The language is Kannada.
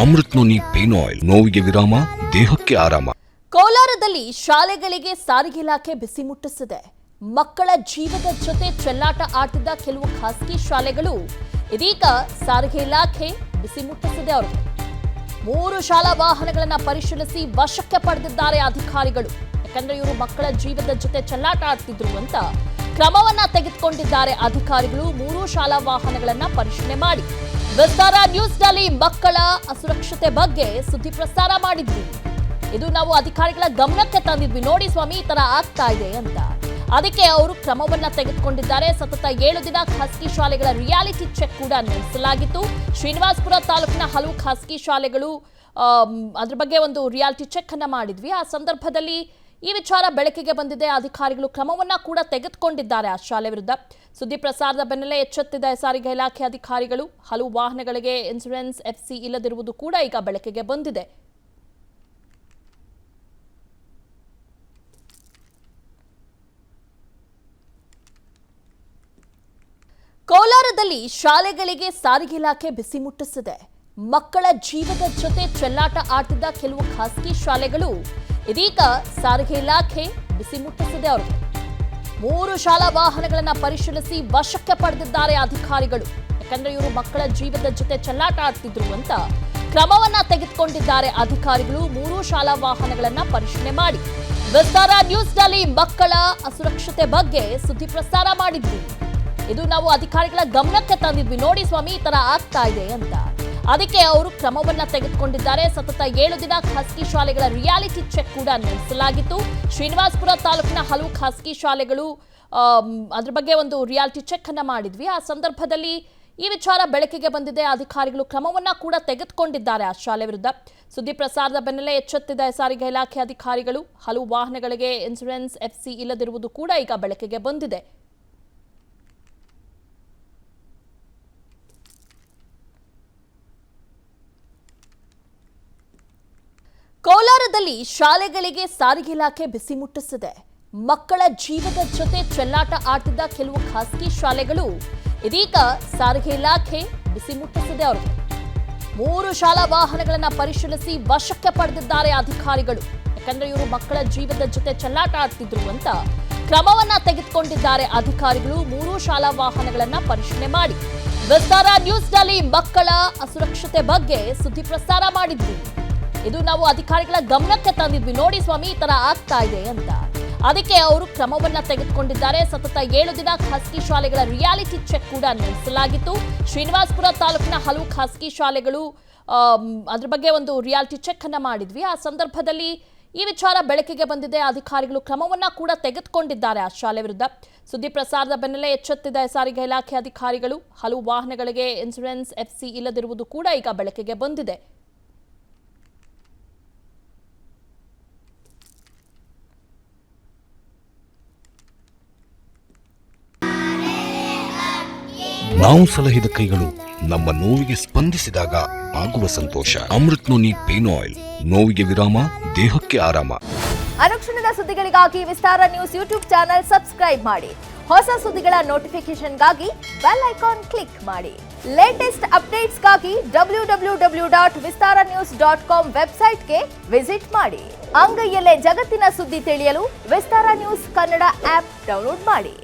ಅಮೃತ್ ನೋನಿ ಪೇನ್ ಆಯಿಲ್, ನೋವಿಗೆ ವಿರಾಮ, ದೇಹಕ್ಕೆ ಆರಾಮ. ಕೋಲಾರದಲ್ಲಿ ಶಾಲೆಗಳಿಗೆ ಸಾರಿಗೆ ಇಲಾಖೆ ಬಿಸಿ ಮುಟ್ಟಿಸಿದೆ. ಮಕ್ಕಳ ಜೀವದ ಜೊತೆ ಚೆಲ್ಲಾಟ ಆಡ್ತಿದ್ದ ಕೆಲವು ಖಾಸಗಿ ಶಾಲೆಗಳು ಇದೀಗ ಸಾರಿಗೆ ಇಲಾಖೆ ಬಿಸಿ ಮುಟ್ಟಿಸಿದೆ. ಅವರು 3 ಶಾಲಾ ವಾಹನಗಳನ್ನು ಪರಿಶೀಲಿಸಿ ವಶಕ್ಕೆ ಪಡೆದಿದ್ದಾರೆ ಅಧಿಕಾರಿಗಳು. ಯಾಕಂದ್ರೆ ಇವರು ಮಕ್ಕಳ ಜೀವದ ಜೊತೆ ಚೆಲ್ಲಾಟ ಆಡ್ತಿದ್ರು ಅಂತ ಕ್ರಮವನ್ನ ತೆಗೆದುಕೊಂಡಿದ್ದಾರೆ ಅಧಿಕಾರಿಗಳು. 3 ಶಾಲಾ ವಾಹನಗಳನ್ನ ಪರಿಶೀಲನೆ ಮಾಡಿ ವಿಸ್ತಾರ ನ್ಯೂಸ್ನಲ್ಲಿ ಮಕ್ಕಳ ಅಸುರಕ್ಷತೆ ಬಗ್ಗೆ ಸುದ್ದಿ ಪ್ರಸಾರ ಮಾಡಿದ್ವಿ. ಇದು ನಾವು ಅಧಿಕಾರಿಗಳ ಗಮನಕ್ಕೆ ತಂದಿದ್ವಿ. ನೋಡಿ ಸ್ವಾಮಿ, ಈ ತರ ಆಗ್ತಾ ಇದೆ ಅಂತ. ಅದಕ್ಕೆ ಅವರು ಕ್ರಮವನ್ನ ತೆಗೆದುಕೊಂಡಿದ್ದಾರೆ. ಸತತ 7 ದಿನ ಖಾಸಗಿ ಶಾಲೆಗಳ ರಿಯಾಲಿಟಿ ಚೆಕ್ ಕೂಡ ನಡೆಸಲಾಗಿತ್ತು. ಶ್ರೀನಿವಾಸಪುರ ತಾಲೂಕಿನ ಹಲವು ಖಾಸಗಿ ಶಾಲೆಗಳು ಅದ್ರ ಬಗ್ಗೆ ಒಂದು ರಿಯಾಲಿಟಿ ಚೆಕ್ ಅನ್ನ ಮಾಡಿದ್ವಿ. ಆ ಸಂದರ್ಭದಲ್ಲಿ ಈ ವಿಚಾರ ಬೆಳಕಿಗೆ ಬಂದಿದೆ. ಅಧಿಕಾರಿಗಳು ಕ್ರಮವನ್ನ ಕೂಡ ತೆಗೆದುಕೊಂಡಿದ್ದಾರೆ ಆ ಶಾಲೆ ವಿರುದ್ಧ. ಸುದ್ದಿ ಪ್ರಸಾರದ ಬೆನ್ನಲ್ಲೇ ಎಚ್ಚೆತ್ತಿದ ಸಾರಿಗೆ ಇಲಾಖೆ ಅಧಿಕಾರಿಗಳು. ಹಲವು ವಾಹನಗಳಿಗೆ ಇನ್ಶೂರೆನ್ಸ್ ಎಫ್ಸಿ ಇಲ್ಲದಿರುವುದು ಕೂಡ ಈಗ ಬೆಳಕಿಗೆ ಬಂದಿದೆ. ಕೋಲಾರದಲ್ಲಿ ಶಾಲೆಗಳಿಗೆ ಸಾರಿಗೆ ಇಲಾಖೆ ಬಿಸಿ ಮುಟ್ಟಿಸಿದೆ. ಮಕ್ಕಳ ಜೀವದ ಜೊತೆ ಚೆಲ್ಲಾಟ ಆಡ್ತಿದ್ದ ಕೆಲವು ಖಾಸಗಿ ಶಾಲೆಗಳು ಇದೀಗ ಸಾರಿಗೆ ಇಲಾಖೆ ಬಿಸಿ ಮುಟ್ಟಿಸಿದೆ. ಅವರು 3 ಶಾಲಾ ವಾಹನಗಳನ್ನು ಪರಿಶೀಲಿಸಿ ವಶಕ್ಕೆ ಪಡೆದಿದ್ದಾರೆ ಅಧಿಕಾರಿಗಳು. ಯಾಕಂದ್ರೆ ಇವರು ಮಕ್ಕಳ ಜೀವದ ಜೊತೆ ಚೆಲ್ಲಾಟ ಆಡ್ತಿದ್ರು ಅಂತ ಕ್ರಮವನ್ನ ತೆಗೆದುಕೊಂಡಿದ್ದಾರೆ ಅಧಿಕಾರಿಗಳು. 3 ಶಾಲಾ ವಾಹನಗಳನ್ನ ಪರಿಶೀಲನೆ ಮಾಡಿ ವಿಸ್ತಾರ ನ್ಯೂಸ್ನಲ್ಲಿ ಮಕ್ಕಳ ಅಸುರಕ್ಷತೆ ಬಗ್ಗೆ ಸುದ್ದಿ ಪ್ರಸಾರ ಮಾಡಿದ್ವಿ. ಇದು ನಾವು ಅಧಿಕಾರಿಗಳ ಗಮನಕ್ಕೆ ತಂದಿದ್ವಿ. ನೋಡಿ ಸ್ವಾಮಿ, ಈ ತರ ಆಗ್ತಾ ಇದೆ ಅಂತ. ಅದಕ್ಕೆ ಅವರು ಕ್ರಮವನ್ನ ತೆಗೆದುಕೊಂಡಿದ್ದಾರೆ. ಸತತ 7 ದಿನ ಖಾಸಗಿ ಶಾಲೆಗಳ ರಿಯಾಲಿಟಿ ಚೆಕ್ ಕೂಡ ನಡೆಸಲಾಗಿತ್ತು. ಶ್ರೀನಿವಾಸಪುರ ತಾಲೂಕಿನ ಹಲವು ಖಾಸಗಿ ಶಾಲೆಗಳು ಅದ್ರ ಬಗ್ಗೆ ಒಂದು ರಿಯಾಲಿಟಿ ಚೆಕ್ ಅನ್ನ ಮಾಡಿದ್ವಿ. ಆ ಸಂದರ್ಭದಲ್ಲಿ ಈ ವಿಚಾರ ಬೆಳಕಿಗೆ ಬಂದಿದೆ. ಅಧಿಕಾರಿಗಳು ಕ್ರಮವನ್ನ ಕೂಡ ತೆಗೆದುಕೊಂಡಿದ್ದಾರೆ ಆ ಶಾಲೆ ವಿರುದ್ಧ. ಸುದ್ದಿ ಪ್ರಸಾರದ ಬೆನ್ನಲ್ಲೇ ಎಚ್ಚೆತ್ತಿದ ಸಾರಿಗೆ ಇಲಾಖೆ ಅಧಿಕಾರಿಗಳು. ಹಲವು ವಾಹನಗಳಿಗೆ ಇನ್ಶೂರೆನ್ಸ್ ಎಫ್ಸಿ ಇಲ್ಲದಿರುವುದು ಕೂಡ ಈಗ ಬೆಳಕಿಗೆ ಬಂದಿದೆ. ಕೋಲಾರದಲ್ಲಿ ಶಾಲೆಗಳಿಗೆ ಸಾರಿಗೆ ಇಲಾಖೆ ಬಿಸಿ ಮುಟ್ಟಿಸಿದೆ. ಮಕ್ಕಳ ಜೀವದ ಜೊತೆ ಚೆಲ್ಲಾಟ ಆಡ್ತಿದ್ದ ಕೆಲವು ಖಾಸಗಿ ಶಾಲೆಗಳು ಇದೀಗ ಸಾರಿಗೆ ಇಲಾಖೆ ಬಿಸಿ ಮುಟ್ಟಿಸಿದೆ. ಅವರು 3 ಶಾಲಾ ವಾಹನಗಳನ್ನ ಪರಿಶೀಲಿಸಿ ವಶಕ್ಕೆ ಪಡೆದಿದ್ದಾರೆ ಅಧಿಕಾರಿಗಳು. ಯಾಕಂದ್ರೆ ಇವರು ಮಕ್ಕಳ ಜೀವದ ಜೊತೆ ಚೆಲ್ಲಾಟ ಆಡ್ತಿದ್ರು ಅಂತ ಕ್ರಮವನ್ನ ತೆಗೆದುಕೊಂಡಿದ್ದಾರೆ ಅಧಿಕಾರಿಗಳು. 3 ಶಾಲಾ ವಾಹನಗಳನ್ನ ಪರಿಶೀಲನೆ ಮಾಡಿ ವಿಸ್ತಾರ ನ್ಯೂಸ್ನಲ್ಲಿ ಮಕ್ಕಳ ಅಸುರಕ್ಷತೆ ಬಗ್ಗೆ ಸುದ್ದಿ ಪ್ರಸಾರ ಮಾಡಿದ್ವಿ. ಇದು ನಾವು ಅಧಿಕಾರಿಗಳ ಗಮನಕ್ಕೆ ತಂದಿದ್ವಿ. ನೋಡಿ ಸ್ವಾಮಿ, ಈ ತರ ಆಗ್ತಾ ಇದೆ ಅಂತ. ಅದಕ್ಕೆ ಅವರು ಕ್ರಮವನ್ನ ತೆಗೆದುಕೊಂಡಿದ್ದಾರೆ. ಸತತ 7 ದಿನ ಖಾಸಗಿ ಶಾಲೆಗಳ ರಿಯಾಲಿಟಿ ಚೆಕ್ ಕೂಡ ನಡೆಸಲಾಗಿತ್ತು. ಶ್ರೀನಿವಾಸಪುರ ತಾಲೂಕಿನ ಹಲವು ಖಾಸಗಿ ಶಾಲೆಗಳು ಅದ್ರ ಬಗ್ಗೆ ಒಂದು ರಿಯಾಲಿಟಿ ಚೆಕ್ ಅನ್ನ ಮಾಡಿದ್ವಿ. ಆ ಸಂದರ್ಭದಲ್ಲಿ ಈ ವಿಚಾರ ಬೆಳಕಿಗೆ ಬಂದಿದೆ. ಅಧಿಕಾರಿಗಳು ಕ್ರಮವನ್ನ ಕೂಡ ತೆಗೆದುಕೊಂಡಿದ್ದಾರೆ ಆ ಶಾಲೆ ವಿರುದ್ಧ. ಸುದ್ದಿ ಪ್ರಸಾರದ ಬೆನ್ನಲ್ಲೇ ಎಚ್ಚೆತ್ತಿದ ಸಾರಿಗೆ ಇಲಾಖೆ ಅಧಿಕಾರಿಗಳು. ಹಲವು ವಾಹನಗಳಿಗೆ ಇನ್ಶೂರೆನ್ಸ್ ಎಫ್ಸಿ ಇಲ್ಲದಿರುವುದು ಕೂಡ ಈಗ ಬೆಳಕಿಗೆ ಬಂದಿದೆ. ನಾವು ಸಲಹಿದ ಕೈಗಳು ನಮ್ಮ ನೋವಿಗೆ ಸ್ಪಂದಿಸಿದಾಗ ಆಗುವ ಸಂತೋಷ. ಅಮೃತ್ ನೋನಿ ಪೇನ್ ಆಯಿಲ್, ನೋವಿಗೆ ವಿರಾಮ, ದೇಹಕ್ಕೆ ಆರಾಮ. ಅನುಕ್ಷಣದ ಸುದ್ದಿಗಳಿಗಾಗಿ ವಿಸ್ತಾರ ನ್ಯೂಸ್ ಯೂಟ್ಯೂಬ್ ಚಾನೆಲ್ ಸಬ್ಸ್ಕ್ರೈಬ್ ಮಾಡಿ. ಹೊಸ ಸುದ್ದಿಗಳ ನೋಟಿಫಿಕೇಶನ್ಗಾಗಿ ಬೆಲ್ ಐಕಾನ್ ಕ್ಲಿಕ್ ಮಾಡಿ. ಲೇಟೆಸ್ಟ್ ಅಪ್ಡೇಟ್ಸ್ಗಾಗಿ www.vistaranews.com ವೆಬ್ಸೈಟ್ಗೆ ವಿಸಿಟ್ ಮಾಡಿ. ಅಂಗೈಯಲ್ಲೇ ಜಗತ್ತಿನ ಸುದ್ದಿ ತಿಳಿಯಲು ವಿಸ್ತಾರ ನ್ಯೂಸ್ ಕನ್ನಡ ಆಪ್ ಡೌನ್ಲೋಡ್ ಮಾಡಿ.